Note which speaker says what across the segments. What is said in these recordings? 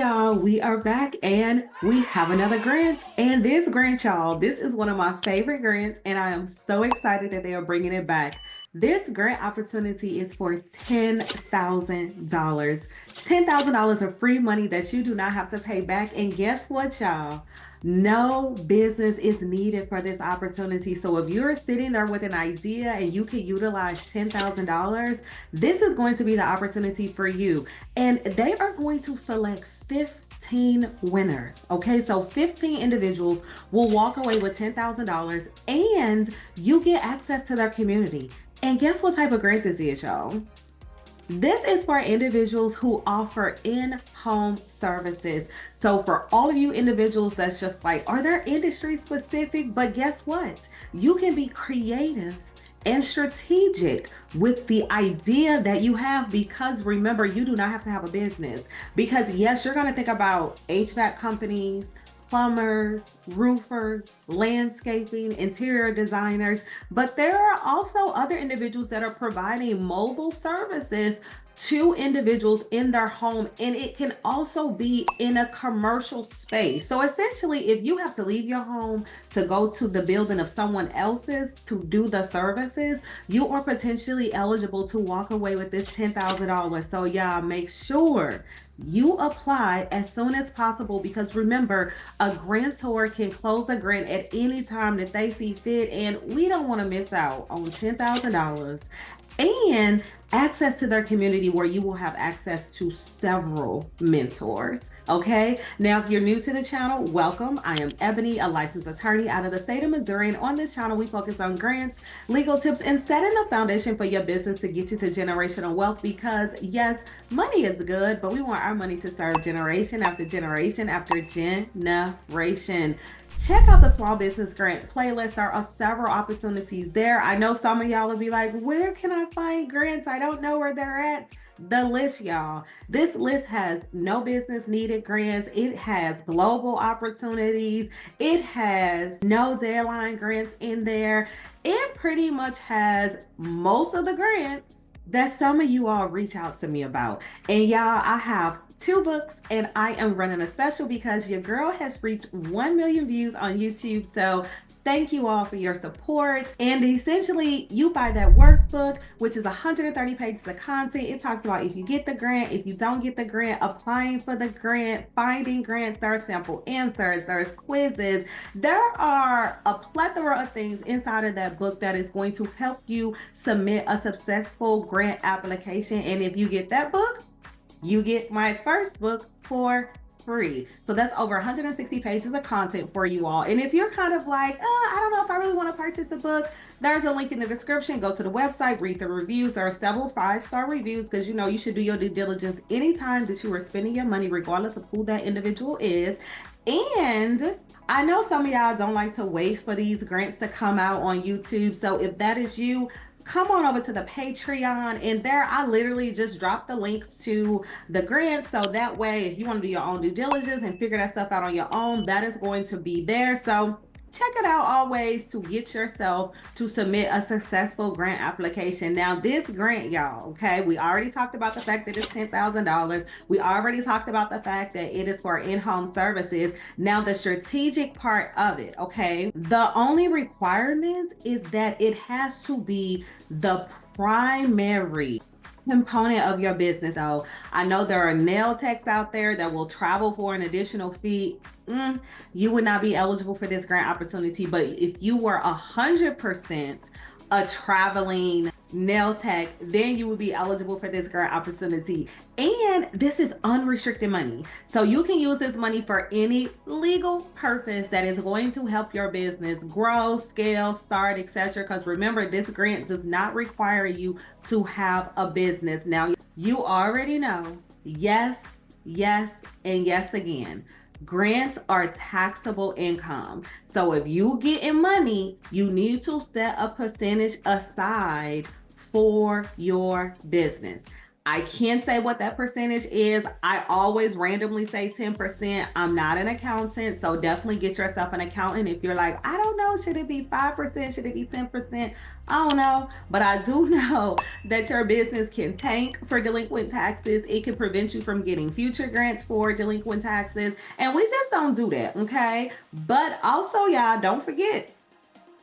Speaker 1: y'all, we are back and we have another grant. And this grant, y'all, this is one of my favorite grants, and I am so excited that they are bringing it back. This grant opportunity is for $10,000. $10,000 of free money that you do not have to pay back. And guess what, y'all? No business is needed for this opportunity. So if you're sitting there with an idea and you can utilize $10,000, this is going to be the opportunity for you. And they are going to select 15 winners. Okay, so 15 individuals will walk away with $10,000 and you get access to their community. And guess what type of grant this is, y'all? This is for individuals who offer in-home services. So for all of you individuals that's just like, are there industry specific? But guess what? You can be creative and strategic with the idea that you have, because remember, you do not have to have a business. Because yes, you're going to think about HVAC companies, plumbers, roofers, landscaping, interior designers, but there are also other individuals that are providing mobile services to individuals in their home, and it can also be in a commercial space. So essentially, if you have to leave your home to go to the building of someone else's to do the services, you are potentially eligible to walk away with this $10,000. So y'all, make sure you apply as soon as possible, because remember, a grantor can close a grant at any time that they see fit, and we don't want to miss out on $10,000 and access to their community, where you will have access to several mentors. Okay, now if you're new to the channel, welcome. I am Ebony, a licensed attorney out of the state of Missouri, and on this channel we focus on grants, legal tips, and setting the foundation for your business to get you to generational wealth. Because yes, money is good, but we want our money to serve generation after generation after generation. Check out the small business grant playlist. There are several opportunities there. I know some of y'all will be like, where can I find grants? I don't know where they're at. The list, y'all. This list has no business needed grants. It has global opportunities. It has no deadline grants in there. It pretty much has most of the grants that some of you all reach out to me about. And y'all, I have 2 books, and I am running a special because your girl has reached 1 million views on YouTube. So thank you all for your support. And essentially, you buy that workbook, which is 130 pages of content. It talks about if you get the grant, if you don't get the grant, applying for the grant, finding grants, there are sample answers, there's quizzes. There are a plethora of things inside of that book that is going to help you submit a successful grant application. And if you get that book, you get my first book for free. So that's over 160 pages of content for you all. And if you're kind of like, I don't know if I really want to purchase the book, there's a link in the description. Go to the website, read the reviews. There are several 5-star reviews, because you know you should do your due diligence anytime that you are spending your money, regardless of who that individual is. And I know some of y'all don't like to wait for these grants to come out on YouTube. So if that is you, come on over to the Patreon, and there I literally just drop the links to the grants. So that way, if you want to do your own due diligence and figure that stuff out on your own, that is going to be there. So check it out always to get yourself to submit a successful grant application. Now this grant, y'all, okay, we already talked about the fact that it's $10,000. We already talked about the fact that it is for in-home services. Now the strategic part of it, okay, the only requirement is that it has to be the primary component of your business. So I know there are nail techs out there that will travel for an additional fee. You would not be eligible for this grant opportunity. But if you were 100% a traveling nail tech, then you would be eligible for this grant opportunity. And this is unrestricted money. So you can use this money for any legal purpose that is going to help your business grow, scale, start, etc. Because remember, this grant does not require you to have a business. Now, you already know, yes, yes, and yes again. Grants are taxable income. So if you get in money, you need to set a percentage aside for your business. I can't say what that percentage is. I always randomly say 10%. I'm not an accountant, so definitely get yourself an accountant. If you're like, I don't know, should it be 5%? Should it be 10%? I don't know. But I do know that your business can tank for delinquent taxes. It can prevent you from getting future grants for delinquent taxes. And we just don't do that, okay? But also, y'all, don't forget,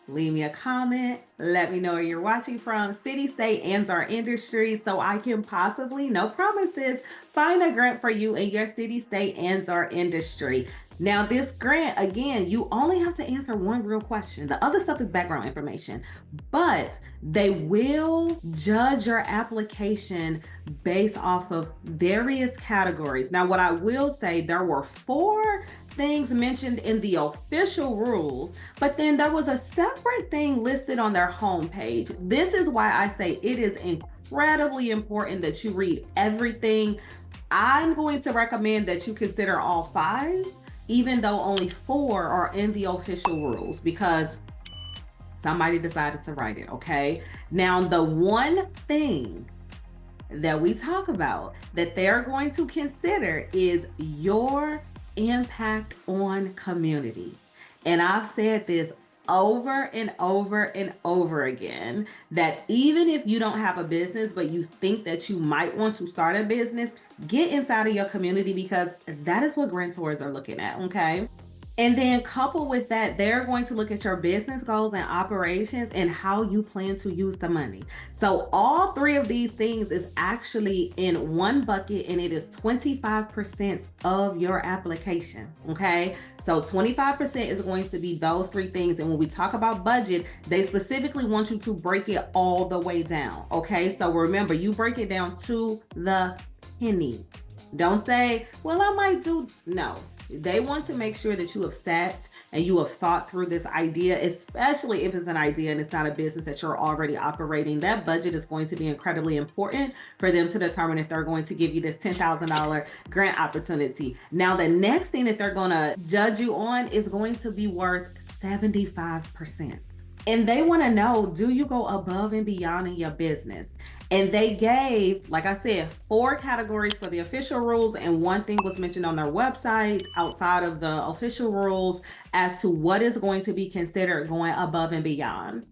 Speaker 1: leave me a comment. Let me know where you're watching from, city, state, and/or industry, so I can possibly, no promises, find a grant for you in your city, state, and/or industry. Now, this grant, again, you only have to answer one real question. The other stuff is background information, but they will judge your application based off of various categories. Now, what I will say, there were 4 things mentioned in the official rules, but then there was a separate thing listed on their homepage. This is why I say it is incredibly important that you read everything. I'm going to recommend that you consider all 5, even though only 4 are in the official rules, because somebody decided to write it, okay? Now, the one thing that we talk about that they're going to consider is your impact on community. And I've said this over and over and over again, that even if you don't have a business, but you think that you might want to start a business, get inside of your community, because that is what grantors are looking at, okay? And then coupled with that, they're going to look at your business goals and operations and how you plan to use the money. So all 3 of these things is actually in one bucket, and it is 25% of your application, okay? So 25% is going to be those 3 things. And when we talk about budget, they specifically want you to break it all the way down, okay? So remember, you break it down to the penny. Don't say, well, I might do, no. They want to make sure that you have sat and you have thought through this idea, especially if it's an idea and it's not a business that you're already operating. That budget is going to be incredibly important for them to determine if they're going to give you this $10,000 grant opportunity. Now, the next thing that they're going to judge you on is going to be worth 75%. And they want to know, do you go above and beyond in your business? And they gave, like I said, 4 categories for the official rules, and 1 thing was mentioned on their website outside of the official rules as to what is going to be considered going above and beyond.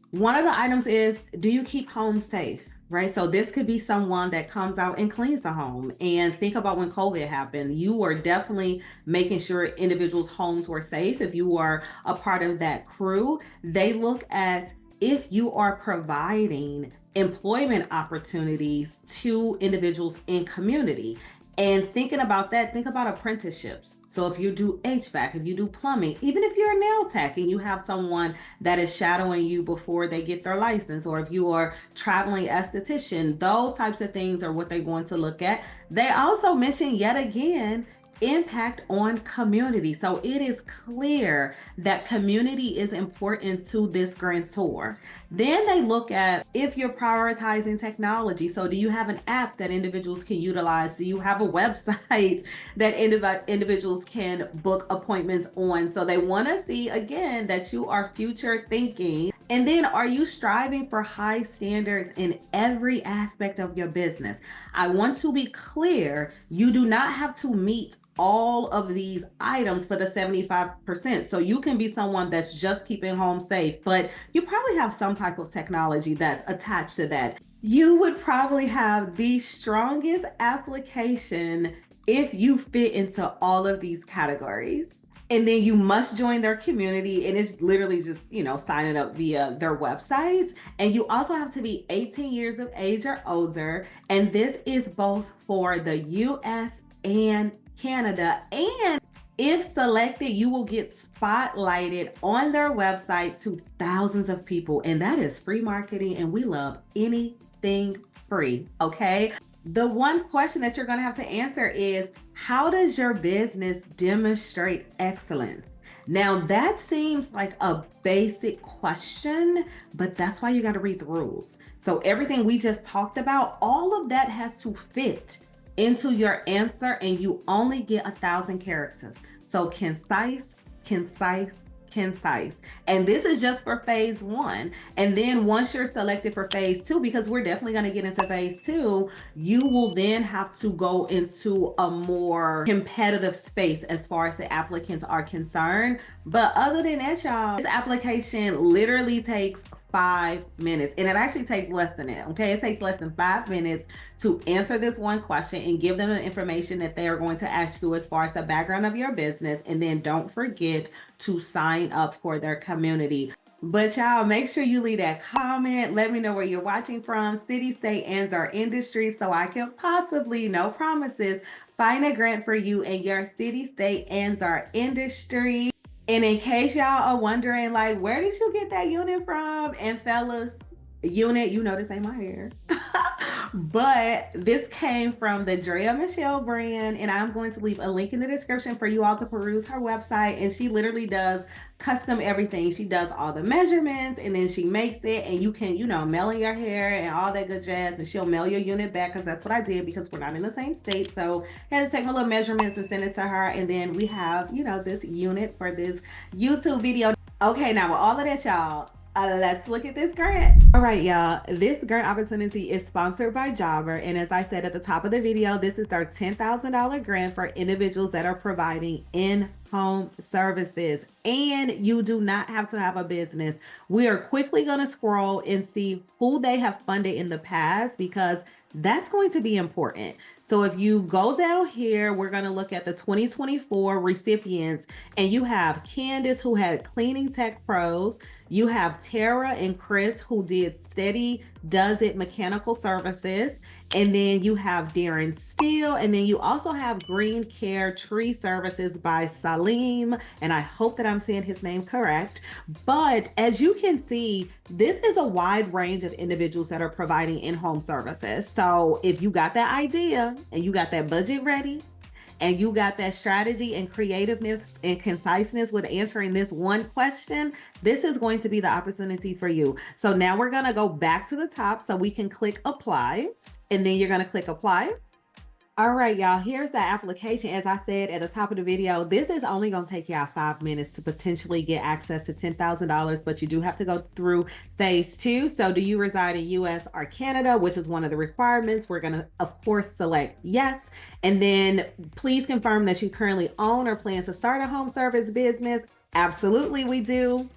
Speaker 1: One of the items is, do you keep homes safe? Right? So this could be someone that comes out and cleans the home. And think about when COVID happened, you were definitely making sure individuals' homes were safe. If you are a part of that crew, they look at if you are providing employment opportunities to individuals in community. And thinking about that, think about apprenticeships. So if you do HVAC, if you do plumbing, even if you're a nail tech and you have someone that is shadowing you before they get their license, or if you are traveling esthetician, those types of things are what they're going to look at. They also mention yet again, impact on community. So it is clear that community is important to this grantor. Then they look at if you're prioritizing technology. So do you have an app that individuals can utilize? Do you have a website that individuals can book appointments on? So they want to see again that you are future thinking. And then, are you striving for high standards in every aspect of your business? I want to be clear, you do not have to meet all of these items for the 75%. So you can be someone that's just keeping home safe, but you probably have some type of technology that's attached to that. You would probably have the strongest application if you fit into all of these categories. And then you must join their community, and it's literally just, signing up via their website. And you also have to be 18 years of age or older. And this is both for the US and Canada. And if selected, you will get spotlighted on their website to thousands of people. And that is free marketing. And we love anything free, okay? The one question that you're going to have to answer is, how does your business demonstrate excellence? Now, that seems like a basic question, but that's why you got to read the rules. So everything we just talked about, all of that has to fit into your answer, and you only get 1,000 characters. So concise, concise, concise. And this is just for phase one. And then once you're selected for phase two, because we're definitely going to get into phase two, you will then have to go into a more competitive space as far as the applicants are concerned. But other than that, y'all, this application literally takes 5 minutes, and it actually takes less than it. Okay, it takes less than 5 minutes to answer this one question and give them the information that they are going to ask you as far as the background of your business. And then don't forget to sign up for their community. But y'all, make sure you leave that comment. Let me know where you're watching from, city, state, and our industry, so I can possibly, no promises, find a grant for you in your city, state, and our industry. And in case y'all are wondering, like, where did you get that unit from? And fellas, unit, you know this ain't my hair. But this came from the Drea Michelle brand, and I'm going to leave a link in the description for you all to peruse her website. And she literally does custom everything. She does all the measurements, and then she makes it, and you can, mail in your hair and all that good jazz, and she'll mail your unit back, because that's what I did, because we're not in the same state. So I had to take my little measurements and send it to her, and then we have, this unit for this YouTube video. Okay, now with all of that, y'all, let's look at this grant. All right, y'all, this grant opportunity is sponsored by Jobber, and as I said at the top of the video, this is their $10,000 grant for individuals that are providing in-home services, and you do not have to have a business. We are quickly going to scroll and see who they have funded in the past, because that's going to be important. So if you go down here, we're going to look at the 2024 recipients, and you have Candace, who had Cleaning Tech Pros. You have Tara and Chris, who did Steady Does It Mechanical Services. And then you have Darren Steele. And then you also have Green Care Tree Services by Salim. And I hope that I'm saying his name correct. But as you can see, this is a wide range of individuals that are providing in-home services. So if you got that idea and you got that budget ready, and you got that strategy and creativeness and conciseness with answering this one question, this is going to be the opportunity for you. So now we're going to go back to the top so we can click apply, and then you're going to click apply. All right, y'all, here's the application. As I said at the top of the video, this is only going to take y'all 5 minutes to potentially get access to $10,000, but you do have to go through phase two. So do you reside in US or Canada, which is one of the requirements? We're going to, of course, select yes. And then please confirm that you currently own or plan to start a home service business. Absolutely, we do.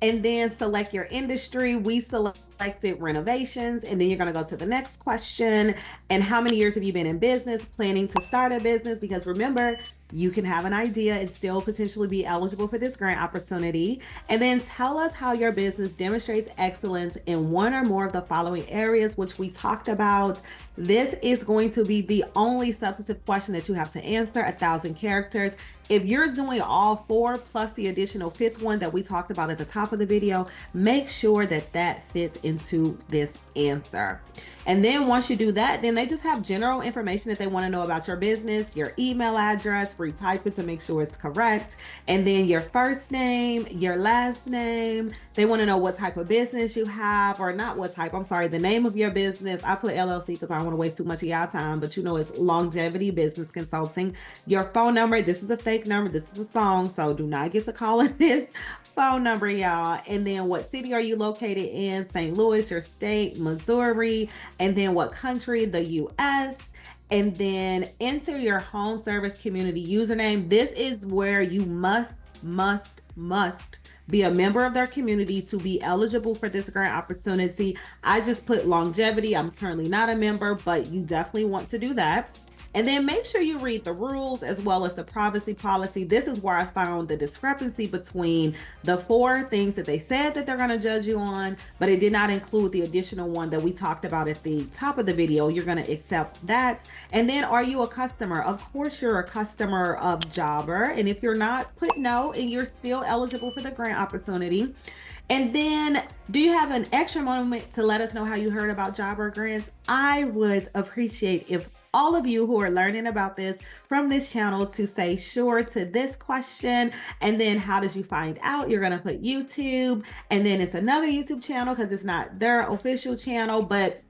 Speaker 1: And then select your industry. We selected renovations, and then you're going to go to the next question. And how many years have you been in business, planning to start a business? Because remember, you can have an idea and still potentially be eligible for this grant opportunity. And then tell us how your business demonstrates excellence in one or more of the following areas, which we talked about. This is going to be the only substantive question that you have to answer, 1,000 characters. If you're doing all four plus the additional fifth one that we talked about at the top of the video, make sure that that fits into this answer. And then once you do that, then they just have general information that they want to know about your business, your email address, retype it to make sure it's correct. And then your first name, your last name. They want to know what type of business you have, or not what type, I'm sorry, the name of your business. I put LLC because I don't want to waste too much of y'all time, but it's Longevity Business Consulting. Your phone number, this is a fake number, this is a song, so do not get to calling this phone number, y'all. And then what city are you located in? St. Louis, your state, Missouri. And then what country? The US. And then enter your home service community username. This is where you must be a member of their community to be eligible for this grant opportunity. I just put longevity. I'm currently not a member, but you definitely want to do that. And then make sure you read the rules as well as the privacy policy. This is where I found the discrepancy between the 4 things that they said that they're going to judge you on, but it did not include the additional one that we talked about at the top of the video. You're going to accept that. And then, are you a customer? Of course, you're a customer of Jobber. And if you're not, put no, and you're still eligible for the grant opportunity. And then, do you have an extra moment to let us know how you heard about Jobber grants? I would appreciate if all of you who are learning about this from this channel to say sure to this question. And then how did you find out? You're going to put YouTube, and then it's another YouTube channel because it's not their official channel, but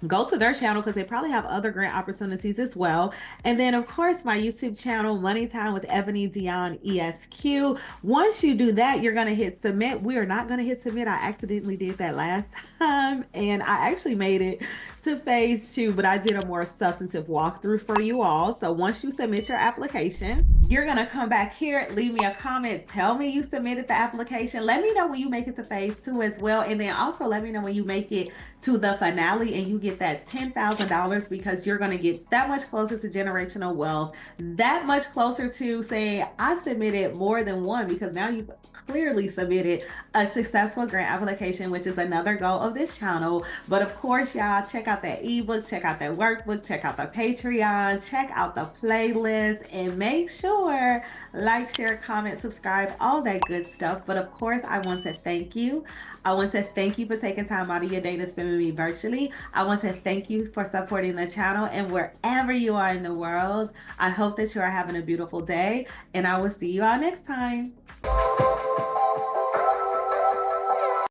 Speaker 1: go to their channel because they probably have other grant opportunities as well. And then, of course, my YouTube channel, Money Time with Ebony Dion ESQ. Once you do that, you're going to hit submit. We are not going to hit submit. I accidentally did that last time, and I actually made it to phase 2, but I did a more substantive walkthrough for you all. So once you submit your application, you're going to come back here, leave me a comment, tell me you submitted the application. Let me know when you make it to phase 2 as well. And then also let me know when you make it to the finale and you get that $10,000, because you're going to get that much closer to generational wealth, that much closer to saying, I submitted more than one, because now you've clearly submitted a successful grant application, which is another goal of this channel. But of course, y'all, check out that ebook, check out that workbook, check out the Patreon, check out the playlist, and make sure like, share, comment, subscribe, all that good stuff. But of course, I want to thank you. I want to thank you for taking time out of your day to spend with me virtually. I want to thank you for supporting the channel, and wherever you are in the world, I hope that you are having a beautiful day, and I will see you all next time.